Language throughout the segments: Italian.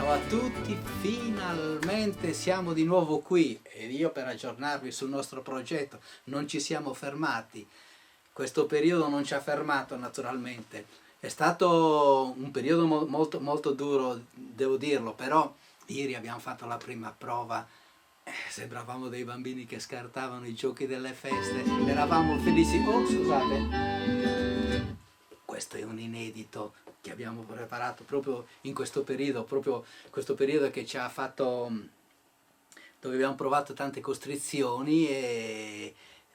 Ciao a tutti, finalmente siamo di nuovo qui ed io per aggiornarvi sul nostro progetto. Non ci siamo fermati, questo periodo non ci ha fermato naturalmente, è stato un periodo molto duro, devo dirlo, però ieri abbiamo fatto la prima prova, sembravamo dei bambini che scartavano i giochi delle feste, eravamo felici. Oh, scusate, questo è un inedito che abbiamo preparato proprio in questo periodo, proprio questo periodo che ci ha fatto, dove abbiamo provato tante costrizioni,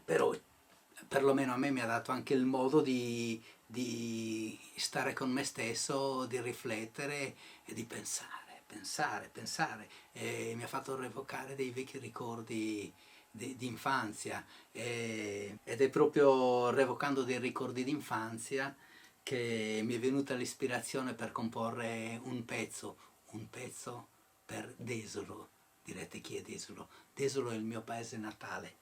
però perlomeno a me mi ha dato anche il modo di stare con me stesso, di riflettere e di pensare, e mi ha fatto rievocare dei vecchi ricordi di infanzia, ed è proprio revocando dei ricordi di infanzia che mi è venuta l'ispirazione per comporre un pezzo per Desolo. Direte, chi è Desolo? Desolo è il mio paese natale,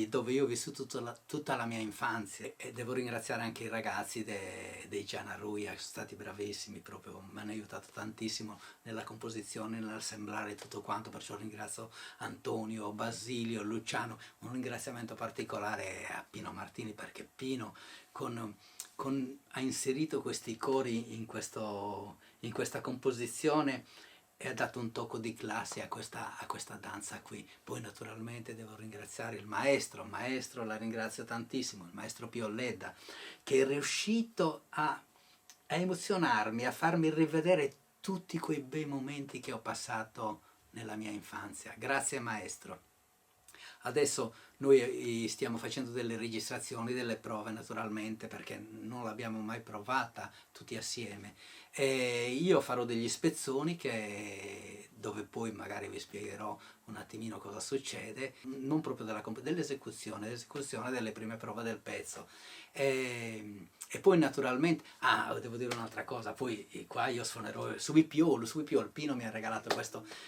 dove io ho vissuto tutta la mia infanzia, e devo ringraziare anche i ragazzi dei Gianaruia, che sono stati bravissimi, proprio mi hanno aiutato tantissimo nella composizione, nell'assemblare tutto quanto, perciò ringrazio Antonio, Basilio, Luciano. Un ringraziamento particolare a Pino Martini, perché Pino ha inserito questi cori in questa composizione e ha dato un tocco di classe a questa danza qui. Poi naturalmente devo ringraziare il maestro, la ringrazio tantissimo, il maestro Pio Ledda, che è riuscito a emozionarmi, a farmi rivedere tutti quei bei momenti che ho passato nella mia infanzia. Grazie maestro. Adesso noi stiamo facendo delle registrazioni, delle prove naturalmente, perché non l'abbiamo mai provata tutti assieme, e io farò degli spezzoni dove poi magari vi spiegherò un attimino cosa succede, non proprio dell'esecuzione delle prime prove del pezzo. E poi naturalmente, devo dire un'altra cosa, poi qua io suonerò su Bipiolo. Pino mi ha regalato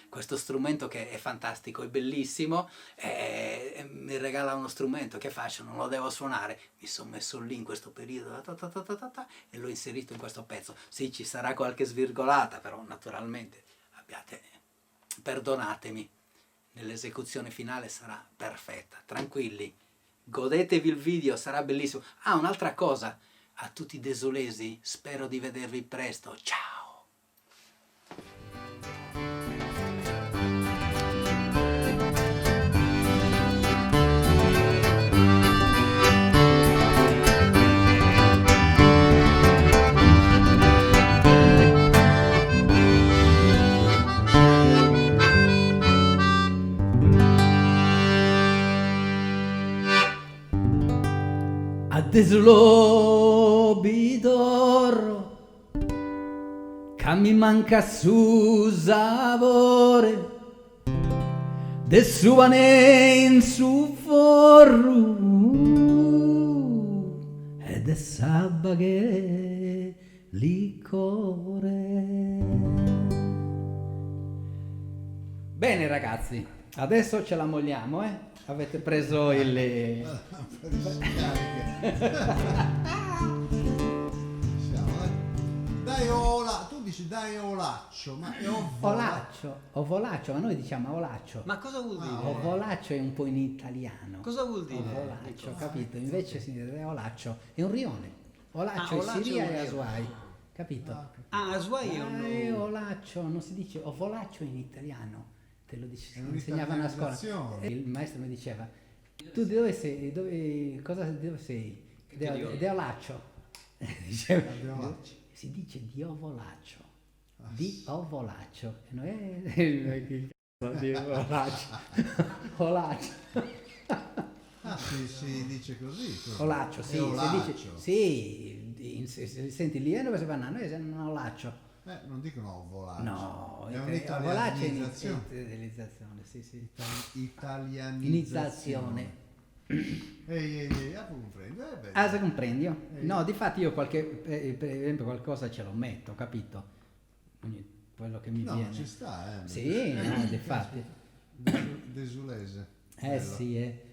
questo strumento che è fantastico, è bellissimo, e mi regala uno strumento, che faccio? Non lo devo suonare, mi sono messo lì in questo periodo e l'ho inserito in questo pezzo. Sì, ci sarà qualche svirgolata, però naturalmente perdonatemi, nell'esecuzione finale sarà perfetta, tranquilli, godetevi il video, sarà bellissimo. Un'altra cosa, a tutti i desolesi, spero di vedervi presto, ciao! A Desolo bidorro, che mi manca su sapore, de suvane in su forru, e de sabba che licore. Bene ragazzi, adesso ce la molliamo, eh? Avete preso il... Dai tu dici dai olaccio, ma è Ovolaccio, ma noi diciamo olaccio. Ma cosa vuol dire? Ovolaccio è un po' in italiano. Cosa vuol dire? Ovolaccio, capito? Invece si dice olaccio, è un rione. Olaccio è Olaccio Siria è un e rione. Aswai, capito? Aswai è un... Olaccio, non si dice ovolaccio in italiano, te lo È insegnavano a scuola. un'italianizzazione. Il maestro mi diceva, tu di dove sei? Dove sei? De Olaccio. Diceva, De Olaccio. si dice di Ovolaccio. Ah, Di Ovolaccio. E noi di Olaccio. Olaccio. Si dice così. Olaccio, sì, È olaccio. si dice, sì, senti lì dove si fanno, noi siamo Olaccio. Non dicono ovolaccio. No, è Ovolaccio è un'italianizzazione. un'italianizzazione, sì. Italianizzazione. Iniziazione. Ehi, comprendo. Se comprendi? No, difatti io per esempio qualcosa ce lo metto, capito? Quello che mi viene. No, ci sta, Sì, no, difatti. Desulese. Sì,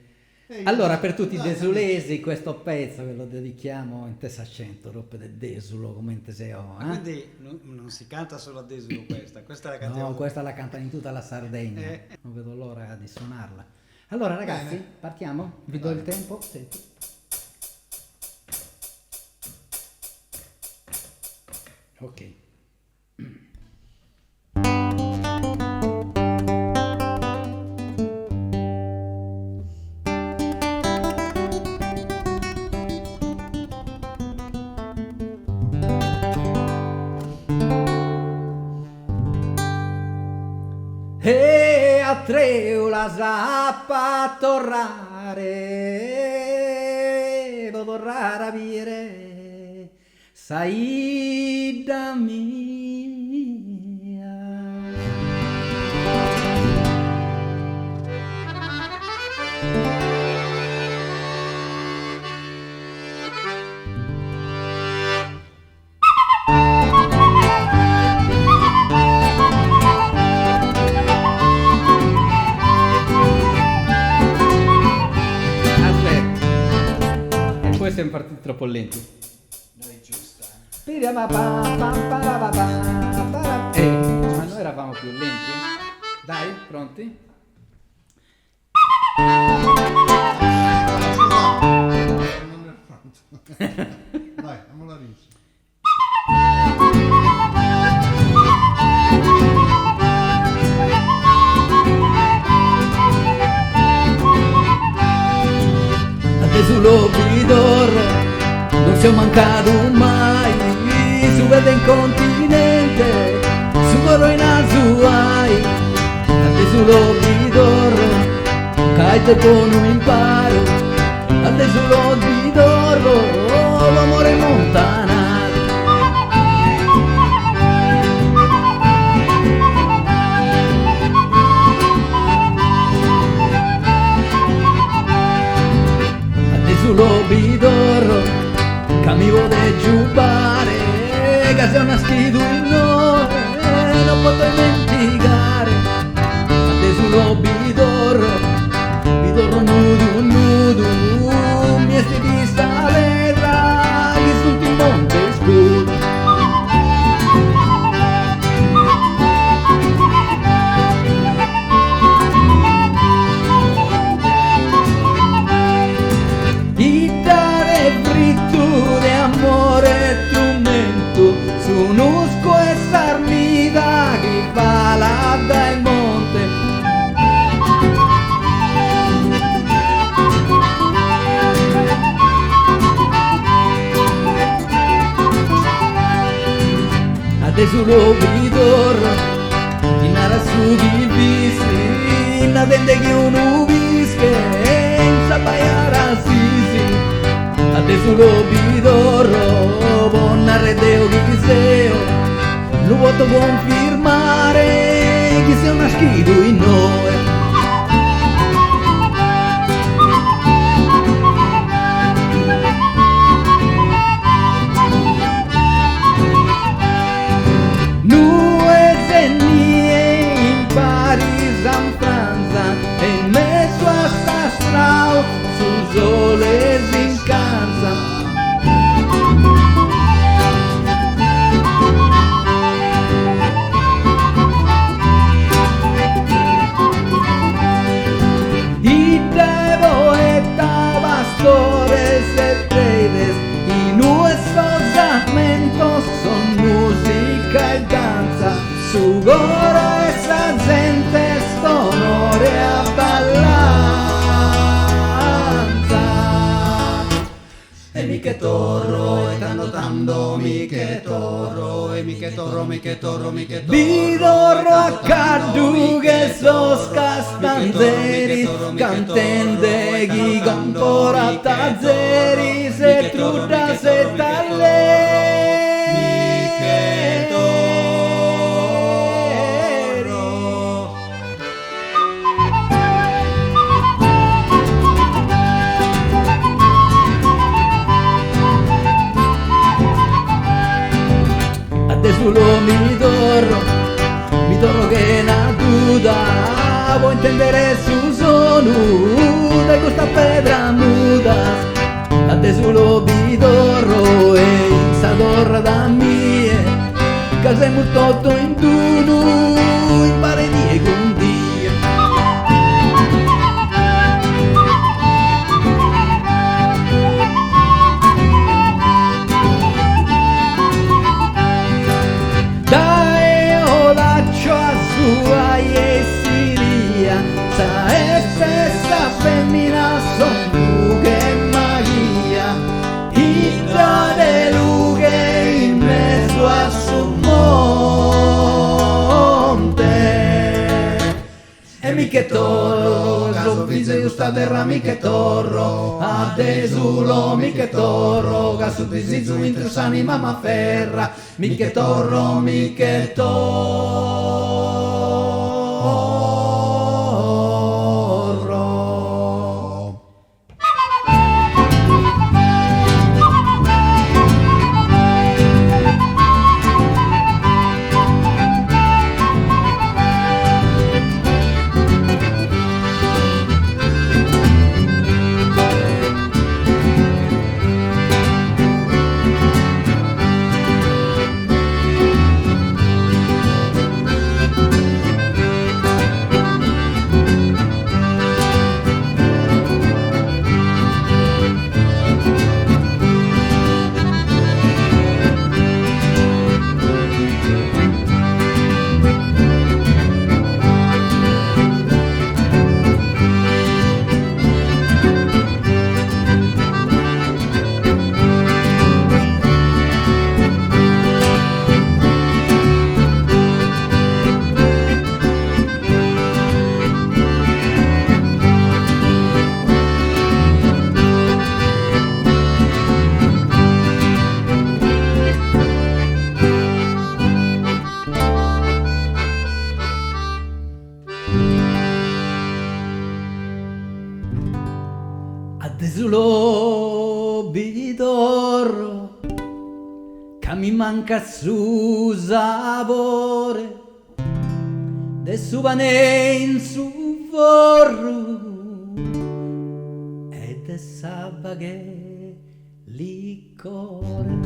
Allora, per tutti i desulesi, questo pezzo ve lo dedichiamo in testa 100, roppe del desulo, come in teseo. Ma quindi non si canta solo a Desulo questa la cantiamo. No, questa la cantano in tutta la Sardegna. Non vedo l'ora di suonarla. Allora, ragazzi, Bene. partiamo? Vi do il tempo? Senti. Ok. E a Treula sappa torrare, vo torrare a vire, saida mia. Aspetta, e poi siamo partiti troppo lenti. Dai, giusta. Ma noi eravamo più lenti. Dai, pronti? Non è pronto. Dai, andiamo all'inizio. Adesso lo vidoro, non siamo mancati mai, su vede in continente, su volo in azuai. Adesso lo vidoro, caite con un imparo, adesso lo vidoro, l'amore montanato. Lo bidorro, camivo de giubare, che sei una schidu in noi, non posso dimenticare. Adesso lo bidorro nudo, mi è vista vedra, che sul monte scuro. Amore strumento su un'usco e sarmida che fa là dal monte. Adesso lo vidorro in ara su di visi in vende che uno vische in sapaiara sisi. Adesso lo bidorro, buona redeo che sei, lo voto confermare che sei una schido in noi. Nue zenie in Paris, in Francia, e in mezzo a sta strada, sul sole si incansa. Pastores e traders y nuestros segmentos son música y danza, su goro esa gente sonore a ballanza. E mi che torro, e tando, mi che torro, e mi che torro, mi che torro, mi che torro. Vidorro a caddu che sos castanzeri, cantende chi compora tazzeri, se truda se talle. Mi che torro. Adesso lo mi torro che na duda, vuoi intendere su solo de gusta pedra muda, a desulo bidorro e sadorra da mie, casa è molto in tuno, in paredi e gondie. Dai olaccio a sua e Siria, sa e stessa femmina son lughe e magia, hidra de lughe in mezzo a su monte. E mi che torro, caso vise giusta terra mi che torro, a desulo mi che torro, caso disizu intrus anima ma ferra, mi che torro, mi che torro. Desulo bidorro, che mi manca su sapore, de su pane in su forro, e de sabaghe licore.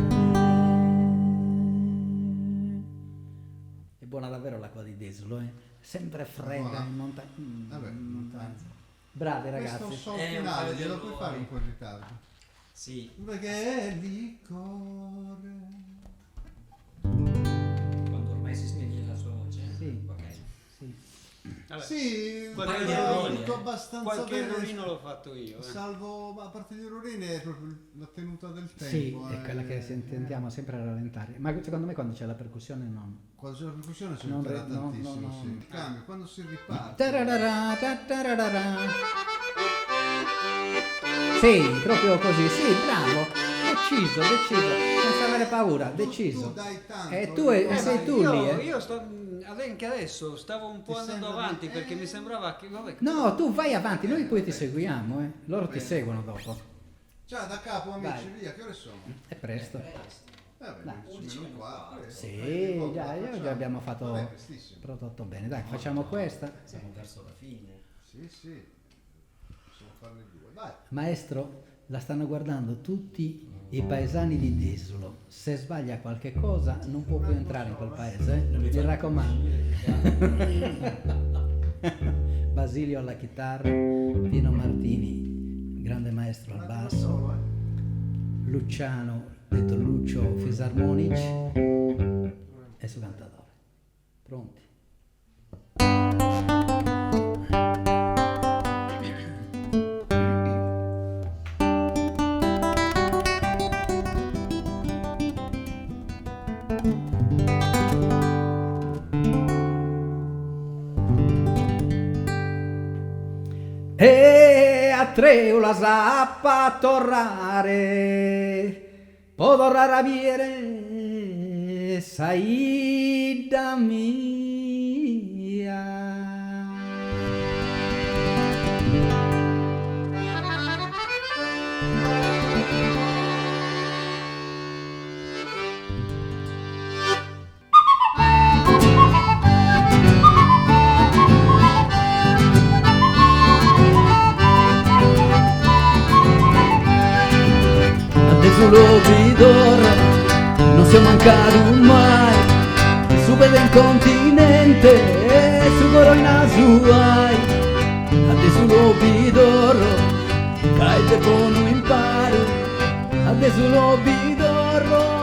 È buona davvero l'acqua di Desulo, sempre fredda in montagna. Vabbè, montagna. Bravi ragazzi. Questo sol finale glielo puoi fare un po' in ritardo? Sì. Perché è licore. Quando ormai si spegne la sua voce. Sì. Ok. Sì. Vabbè, Sì, qualche però errore, tutto abbastanza qualche bene. errorino l'ho fatto io. Salvo, ma a parte gli errorini è proprio la tenuta del tempo. Sì, è quella che tendiamo sempre a rallentare. Ma secondo me quando c'è la percussione non. Quando c'è la percussione si Non aiuterà re- no, tantissimo, no, no. sì. Il cambio, quando si riparte. Tararara, tararara. Sì, proprio così, sì, bravo. Deciso, senza avere paura, deciso. Tu dai tanto. E tu sei tu io, lì, eh. Io sto, anche adesso stavo un po' Ti andando sembra avanti di- perché mi sembrava che... Vabbè, No, tu vai avanti, noi poi ti seguiamo, eh. Loro ti seguono dopo. Ciao, da capo amici, Vai. via, che ore sono? È presto. Vabbè, Dai. 11 meno 4. Sì, già, io già abbiamo Non è fatto prestissimo. prodotto bene. Dai, facciamo questa. Siamo verso la fine. Sì, sì. Possiamo farne due. Vai. Maestro, la stanno guardando tutti i paesani di Desulo. Se sbaglia qualche cosa non può più entrare in quel paese, mi raccomando. Basilio alla chitarra, Pino Martini, grande maestro al basso, Luciano, detto Lucio Fisarmonic e su cantatore. Pronti? E a treula sappa torrare, può torrare a viere, saida mia. lo vidoro, non siamo mancati mai, su per il continente, su corona suai, adesso lo vidoro, cai per buono imparo, adesso lo vidoro.